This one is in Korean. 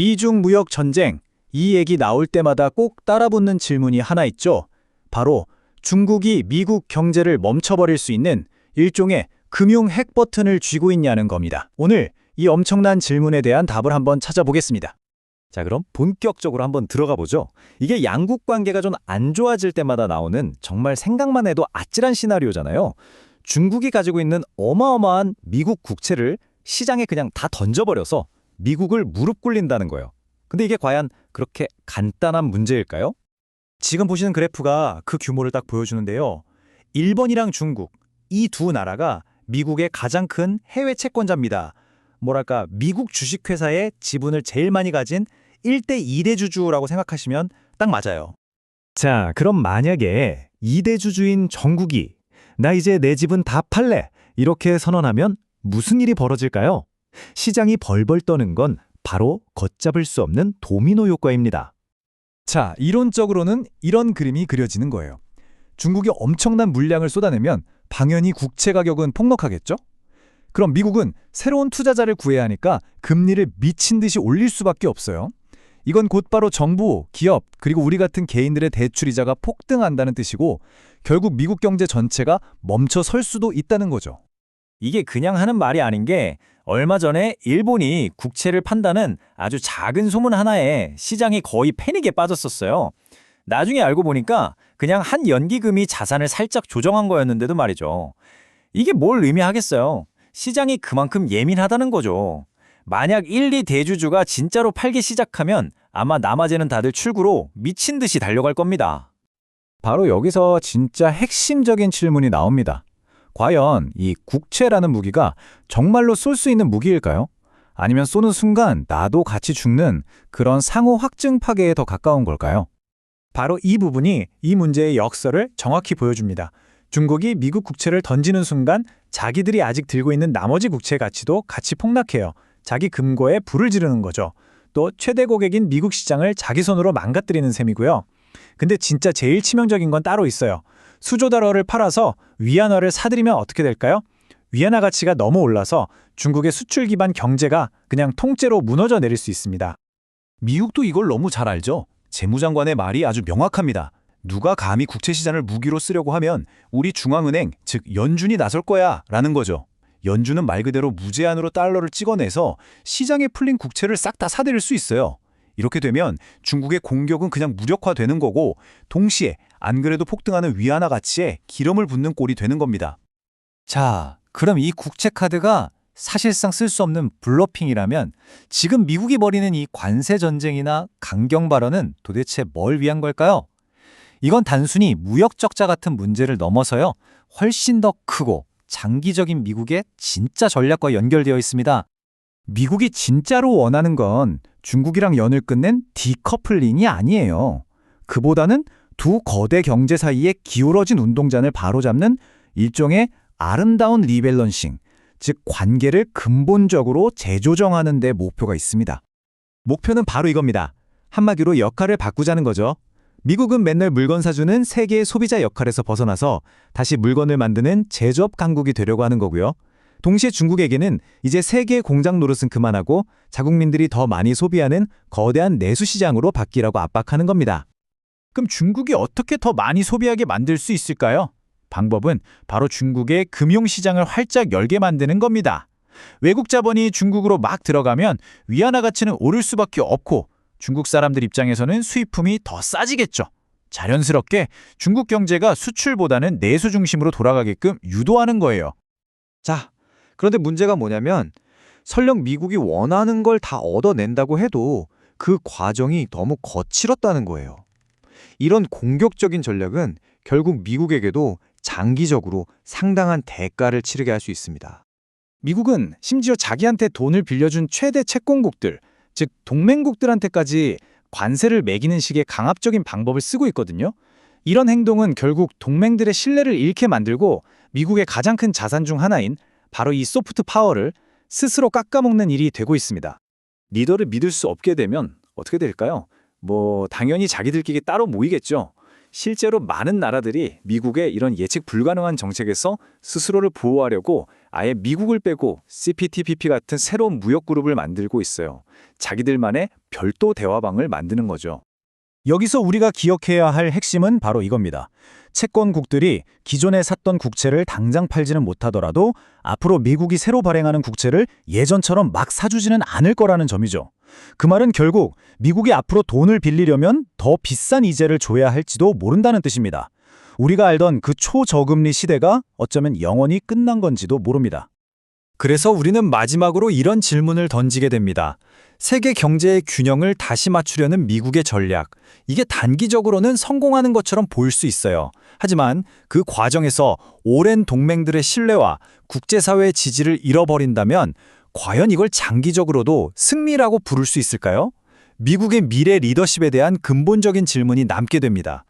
미중 무역 전쟁, 이 얘기 나올 때마다 꼭 따라붙는 질문이 하나 있죠. 바로 중국이 미국 경제를 멈춰버릴 수 있는 일종의 금융 핵 버튼을 쥐고 있냐는 겁니다. 오늘 이 엄청난 질문에 대한 답을 한번 찾아보겠습니다. 자, 그럼 본격적으로 한번 들어가 보죠. 이게 양국 관계가 좀 안 좋아질 때마다 나오는 정말 생각만 해도 아찔한 시나리오잖아요. 중국이 가지고 있는 어마어마한 미국 국채를 시장에 그냥 다 던져버려서 미국을 무릎 꿇린다는 거예요. 근데 이게 과연 그렇게 간단한 문제일까요? 지금 보시는 그래프가 그 규모를 딱 보여주는데요. 일본이랑 중국, 이 두 나라가 미국의 가장 큰 해외 채권자입니다. 뭐랄까, 미국 주식회사의 지분을 제일 많이 가진 1대 2대주주라고 생각하시면 딱 맞아요. 자, 그럼 만약에 2대주주인 정국이 나 이제 내 집은 다 팔래 이렇게 선언하면 무슨 일이 벌어질까요? 시장이 벌벌 떠는 건 바로 걷잡을 수 없는 도미노 효과입니다. 자, 이론적으로는 이런 그림이 그려지는 거예요. 중국이 엄청난 물량을 쏟아내면 당연히 국채 가격은 폭락하겠죠? 그럼 미국은 새로운 투자자를 구해야 하니까 금리를 미친 듯이 올릴 수밖에 없어요. 이건 곧바로 정부, 기업, 그리고 우리 같은 개인들의 대출이자가 폭등한다는 뜻이고 결국 미국 경제 전체가 멈춰 설 수도 있다는 거죠. 이게 그냥 하는 말이 아닌 게 얼마 전에 일본이 국채를 판다는 아주 작은 소문 하나에 시장이 거의 패닉에 빠졌었어요. 나중에 알고 보니까 그냥 한 연기금이 자산을 살짝 조정한 거였는데도 말이죠. 이게 뭘 의미하겠어요? 시장이 그만큼 예민하다는 거죠. 만약 1, 2대주주가 진짜로 팔기 시작하면 아마 나머지는 다들 출구로 미친 듯이 달려갈 겁니다. 바로 여기서 진짜 핵심적인 질문이 나옵니다. 과연 이 국채라는 무기가 정말로 쏠 수 있는 무기일까요? 아니면 쏘는 순간 나도 같이 죽는 그런 상호 확증 파괴에 더 가까운 걸까요? 바로 이 부분이 이 문제의 역설을 정확히 보여줍니다. 중국이 미국 국채를 던지는 순간 자기들이 아직 들고 있는 나머지 국채 가치도 같이 폭락해요. 자기 금고에 불을 지르는 거죠. 또 최대 고객인 미국 시장을 자기 손으로 망가뜨리는 셈이고요. 근데 진짜 제일 치명적인 건 따로 있어요. 수조 달러를 팔아서 위안화를 사들이면 어떻게 될까요? 위안화 가치가 너무 올라서 중국의 수출 기반 경제가 그냥 통째로 무너져 내릴 수 있습니다. 미국도 이걸 너무 잘 알죠? 재무장관의 말이 아주 명확합니다. 누가 감히 국채 시장을 무기로 쓰려고 하면 우리 중앙은행, 즉 연준이 나설 거야 라는 거죠. 연준은 말 그대로 무제한으로 달러를 찍어내서 시장에 풀린 국채를 싹 다 사들일 수 있어요. 이렇게 되면 중국의 공격은 그냥 무력화되는 거고 동시에 안 그래도 폭등하는 위안화 가치에 기름을 붓는 꼴이 되는 겁니다. 자, 그럼 이 국채 카드가 사실상 쓸 수 없는 블러핑이라면 지금 미국이 벌이는 이 관세 전쟁이나 강경 발언은 도대체 뭘 위한 걸까요? 이건 단순히 무역 적자 같은 문제를 넘어서요. 훨씬 더 크고 장기적인 미국의 진짜 전략과 연결되어 있습니다. 미국이 진짜로 원하는 건 중국이랑 연을 끊는 디커플링이 아니에요. 그보다는 두 거대 경제 사이에 기울어진 운동장을 바로잡는 일종의 아름다운 리밸런싱, 즉 관계를 근본적으로 재조정하는 데 목표가 있습니다. 목표는 바로 이겁니다. 한마디로 역할을 바꾸자는 거죠. 미국은 맨날 물건 사주는 세계의 소비자 역할에서 벗어나서 다시 물건을 만드는 제조업 강국이 되려고 하는 거고요. 동시에 중국에게는 이제 세계의 공장 노릇은 그만하고 자국민들이 더 많이 소비하는 거대한 내수 시장으로 바뀌라고 압박하는 겁니다. 그럼 중국이 어떻게 더 많이 소비하게 만들 수 있을까요? 방법은 바로 중국의 금융시장을 활짝 열게 만드는 겁니다. 외국 자본이 중국으로 막 들어가면 위안화 가치는 오를 수밖에 없고 중국 사람들 입장에서는 수입품이 더 싸지겠죠. 자연스럽게 중국 경제가 수출보다는 내수 중심으로 돌아가게끔 유도하는 거예요. 자, 그런데 문제가 뭐냐면 설령 미국이 원하는 걸 다 얻어낸다고 해도 그 과정이 너무 거칠었다는 거예요. 이런 공격적인 전략은 결국 미국에게도 장기적으로 상당한 대가를 치르게 할 수 있습니다. 미국은 심지어 자기한테 돈을 빌려준 최대 채권국들, 즉 동맹국들한테까지 관세를 매기는 식의 강압적인 방법을 쓰고 있거든요. 이런 행동은 결국 동맹들의 신뢰를 잃게 만들고 미국의 가장 큰 자산 중 하나인 바로 이 소프트 파워를 스스로 깎아먹는 일이 되고 있습니다. 리더를 믿을 수 없게 되면 어떻게 될까요? 당연히 자기들끼리 따로 모이겠죠. 실제로 많은 나라들이 미국의 이런 예측 불가능한 정책에서 스스로를 보호하려고 아예 미국을 빼고 CPTPP 같은 새로운 무역 그룹을 만들고 있어요. 자기들만의 별도 대화방을 만드는 거죠. 여기서 우리가 기억해야 할 핵심은 바로 이겁니다. 채권국들이 기존에 샀던 국채를 당장 팔지는 못하더라도 앞으로 미국이 새로 발행하는 국채를 예전처럼 막 사주지는 않을 거라는 점이죠. 그 말은 결국 미국이 앞으로 돈을 빌리려면 더 비싼 이자를 줘야 할지도 모른다는 뜻입니다. 우리가 알던 그 초저금리 시대가 어쩌면 영원히 끝난 건지도 모릅니다. 그래서 우리는 마지막으로 이런 질문을 던지게 됩니다. 세계 경제의 균형을 다시 맞추려는 미국의 전략. 이게 단기적으로는 성공하는 것처럼 보일 수 있어요. 하지만 그 과정에서 오랜 동맹들의 신뢰와 국제사회의 지지를 잃어버린다면 과연 이걸 장기적으로도 승리라고 부를 수 있을까요? 미국의 미래 리더십에 대한 근본적인 질문이 남게 됩니다.